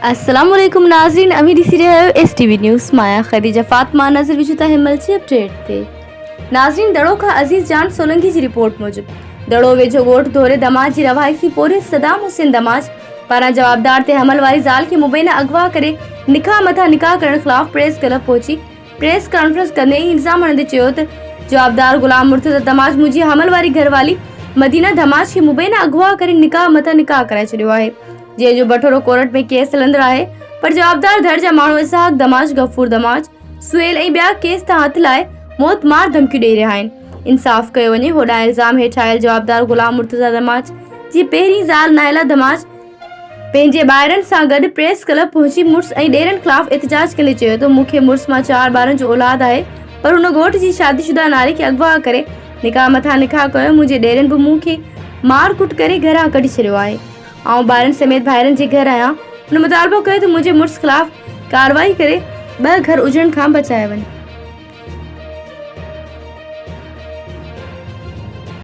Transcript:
अस्सलामुअलैकुम नाज़रीन, अमीर ॾिसी रहिया आहियो STV न्यूज़। मां ख़दीजा फ़ातिमा नज़र विझूं था हिमल जी अपडेट ते। नाज़रीन, दड़ो खां अज़ीज़ जान सोलंकी जी रिपोर्ट मूजिब दड़ो वेझो ॻोठ धोरे दमाज जी रवाइसी पोरे सदाम हुसैन दमाज पारां जवाबदार ते हमल वारी ज़ाल खे मुबैना अगवा करे निकाह मथां निकाह करण ख़िलाफ़ प्रेस क्लब पहुची प्रेस कॉन्फ्रेंस कंदे इल्ज़ाम हणंदे चयो त जवाबदार गुलाम मुर्तज़ा दमाज मुंहिंजी हमल वारी घरवाली मदीना दमाज खे मुबैना अगवा करे निकाह मथां निकाह कराए छॾियो आहे, जंहिंजो बठोरो कोर्ट में केस हलंदड़ आहे। पर जवाबदार धड़ जा माण्हू इसहाक दमाज, गफूर दमाज, सुहेल ऐं ॿिया केस तां हथ लाइ मौत मार धमकियूं ॾेई रहिया आहिनि। इंसाफ़ कयो वञे। होॾां इल्ज़ाम हेठि आयल जवाबदार गुलाम मुर्तज़ा दमाज जी पहिरीं ज़ाल नाइला दमाज पंहिंजे ॿाहिरनि सां गॾु प्रेस क्लब पहुची मुड़ुस ऐं ॾेरनि ख़िलाफ़ एहतिजाज कंदे चयो त मूंखे मुड़ुस मां 4 ॿारनि जो औलाद आहे, पर हुन घोट जी शादीशुदा नारे खे अगवा करे निकाह मथां निकाह कयो। मुंहिंजे ॾेरनि बि मूंखे मार कुट करे घरां कढी छॾियो आहे। आउं ॿारनि समेत भाइरनि जे घर आहियां। हुन मुतालबो कयो त मुंहिंजे मुड़ुस ख़िलाफ़ कार्रवाई करे 2 घर उजड़ण खां बचाया वञे।